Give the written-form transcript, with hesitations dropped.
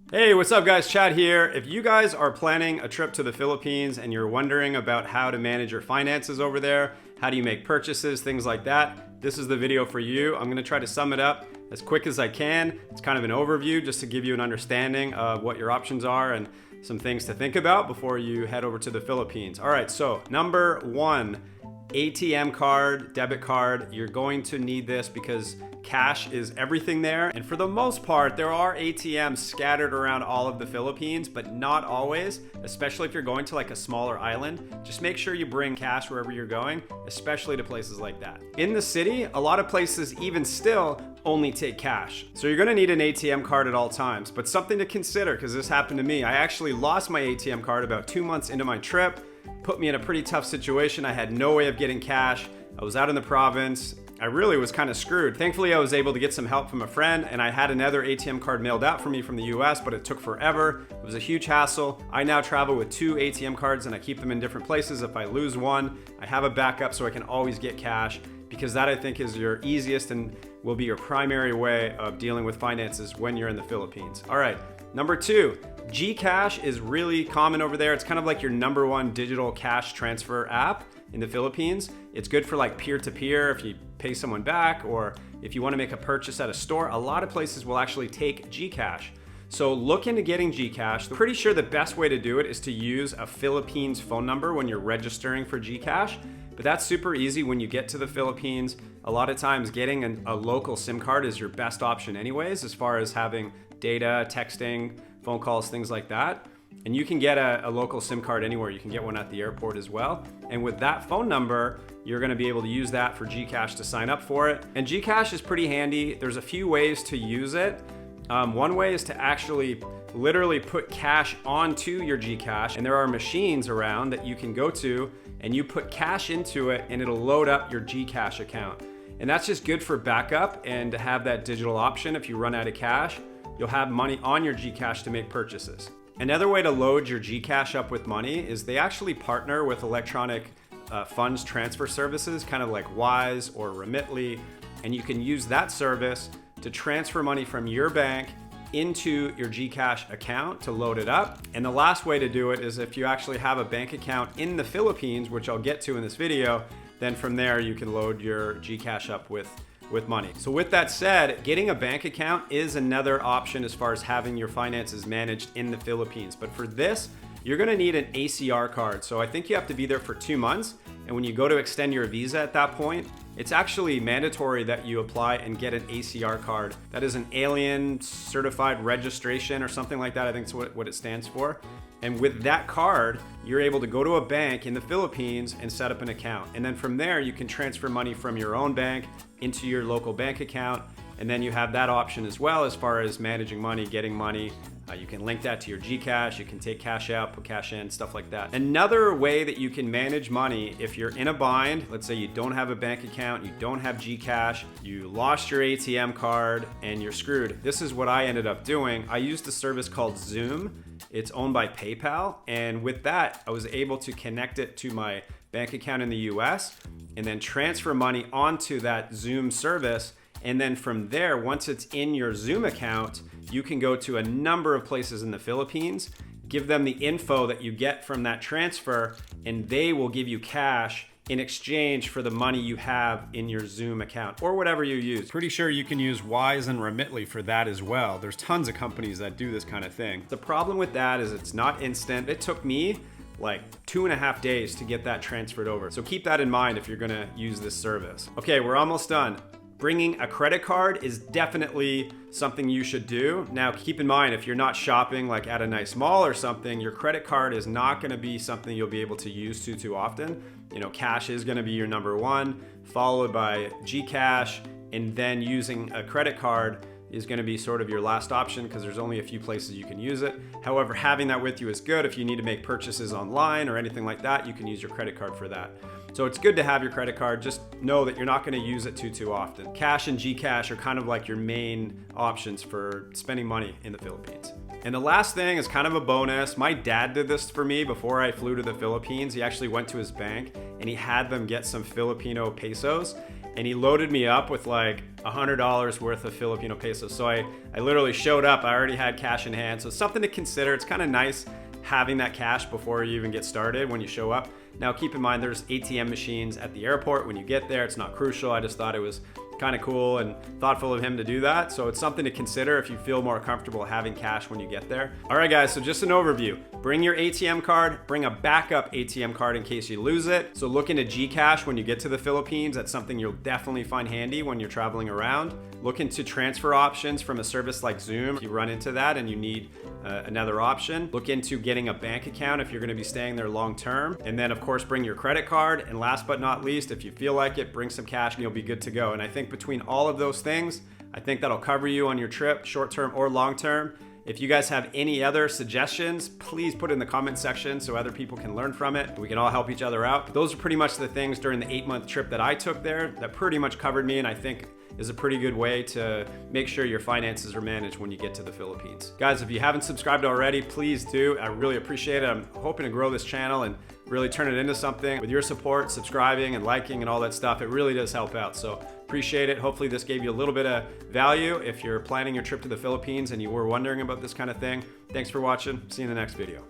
Hey, what's up guys? Chad here. If you guys are planning a trip to the Philippines and you're wondering about how to manage your finances over there, how do you make purchases, things like that, this is the video for you. I'm gonna try to sum it up as quick as I can. It's kind of an overview just to give you an understanding of what your options are and some things to think about before you head over to the Philippines. All right, so number one, ATM card, debit card. You're going to need this because cash is everything there. And for the most part, there are ATMs scattered around all of the Philippines, but not always, especially if you're going to like a smaller island. Just make sure you bring cash wherever you're going, especially to places like that. In the city, a lot of places even still only take cash. So you're gonna need an ATM card at all times, but something to consider, because this happened to me. I actually lost my ATM card about 2 months into my trip. Put me in a pretty tough situation. I had no way of getting cash. I was out in the province. I really was kind of screwed. Thankfully, I was able to get some help from a friend, and I had another ATM card mailed out for me from the US, but it took forever. It was a huge hassle. I now travel with 2 ATM cards and I keep them in different places. If I lose one, I have a backup so I can always get cash, because that I think is your easiest and will be your primary way of dealing with finances when you're in the Philippines. All right, number 2, GCash is really common over there. It's kind of like your number one digital cash transfer app in the Philippines. It's good for like peer-to-peer if you pay someone back, or if you want to make a purchase at a store. A lot of places will actually take GCash. So look into getting GCash. I'm pretty sure the best way to do it is to use a Philippines phone number when you're registering for GCash, but that's super easy when you get to the Philippines. A lot of times getting a local SIM card is your best option anyways, as far as having data, texting, phone calls, things like that. And you can get a local SIM card anywhere. You can get one at the airport as well. And with that phone number, you're gonna be able to use that for GCash to sign up for it. And GCash is pretty handy. There's a few ways to use it. One way is to actually literally put cash onto your GCash, and there are machines around that you can go to and you put cash into it and it'll load up your GCash account. And that's just good for backup and to have that digital option. If you run out of cash, you'll have money on your GCash to make purchases. Another way to load your GCash up with money is they actually partner with electronic funds transfer services, kind of like Wise or Remitly, and you can use that service to transfer money from your bank into your GCash account to load it up. And the last way to do it is if you actually have a bank account in the Philippines, which I'll get to in this video, then from there you can load your GCash up with money. So with that said, getting a bank account is another option as far as having your finances managed in the Philippines. But for this, you're gonna need an ACR card. So I think you have to be there for 2 months. And when you go to extend your visa at that point, it's actually mandatory that you apply and get an ACR card. That is an alien certified registration or something like that. I think it's what it stands for. And with that card, you're able to go to a bank in the Philippines and set up an account. And then from there, you can transfer money from your own bank into your local bank account. And then you have that option as well as far as managing money, getting money. You can link that to your GCash. You can take cash out, put cash in, stuff like that. Another way that you can manage money if you're in a bind, let's say you don't have a bank account, you don't have GCash, you lost your ATM card and you're screwed. This is what I ended up doing. I used a service called Zoom. It's owned by PayPal. And with that, I was able to connect it to my bank account in the US and then transfer money onto that Zoom service. And then from there, once it's in your Zoom account, you can go to a number of places in the Philippines, give them the info that you get from that transfer, and they will give you cash in exchange for the money you have in your Zoom account or whatever you use. Pretty sure you can use Wise and Remitly for that as well. There's tons of companies that do this kind of thing. The problem with that is it's not instant. It took me like 2.5 days to get that transferred over. So keep that in mind if you're gonna use this service. Okay, we're almost done. Bringing a credit card is definitely something you should do. Now, keep in mind, if you're not shopping like at a nice mall or something, your credit card is not gonna be something you'll be able to use too often. You know, cash is gonna be your number one, followed by GCash, and then using a credit card is gonna be sort of your last option because there's only a few places you can use it. However, having that with you is good. If you need to make purchases online or anything like that, you can use your credit card for that. So it's good to have your credit card. Just know that you're not gonna use it too often. Cash and GCash are kind of like your main options for spending money in the Philippines. And the last thing is kind of a bonus. My dad did this for me before I flew to the Philippines. He actually went to his bank and he had them get some Filipino pesos, and he loaded me up with like $100 worth of Filipino pesos. So I literally showed up, I already had cash in hand. So something to consider. It's kind of nice having that cash before you even get started when you show up. Now keep in mind there's ATM machines at the airport when you get there. It's not crucial. I just thought it was kind of cool and thoughtful of him to do that. So it's something to consider if you feel more comfortable having cash when you get there. All right guys, so just an overview. Bring your ATM card, bring a backup ATM card in case you lose it. So look into GCash when you get to the Philippines. That's something you'll definitely find handy when you're traveling around. Look into transfer options from a service like Zoom if you run into that and you need another option. Look into getting a bank account if you're going to be staying there long term. And then of course bring your credit card. And last but not least, if you feel like it, bring some cash and you'll be good to go. And I think between all of those things, I think that'll cover you on your trip, short term or long term. If you guys have any other suggestions, please put it in the comment section so other people can learn from it. We can all help each other out. But those are pretty much the things during the 8-month trip that I took there that pretty much covered me, and I think is a pretty good way to make sure your finances are managed when you get to the Philippines. Guys, if you haven't subscribed already, please do. I really appreciate it. I'm hoping to grow this channel and really turn it into something. With your support, subscribing and liking and all that stuff, it really does help out. So appreciate it. Hopefully this gave you a little bit of value if you're planning your trip to the Philippines and you were wondering about this kind of thing. Thanks for watching. See you in the next video.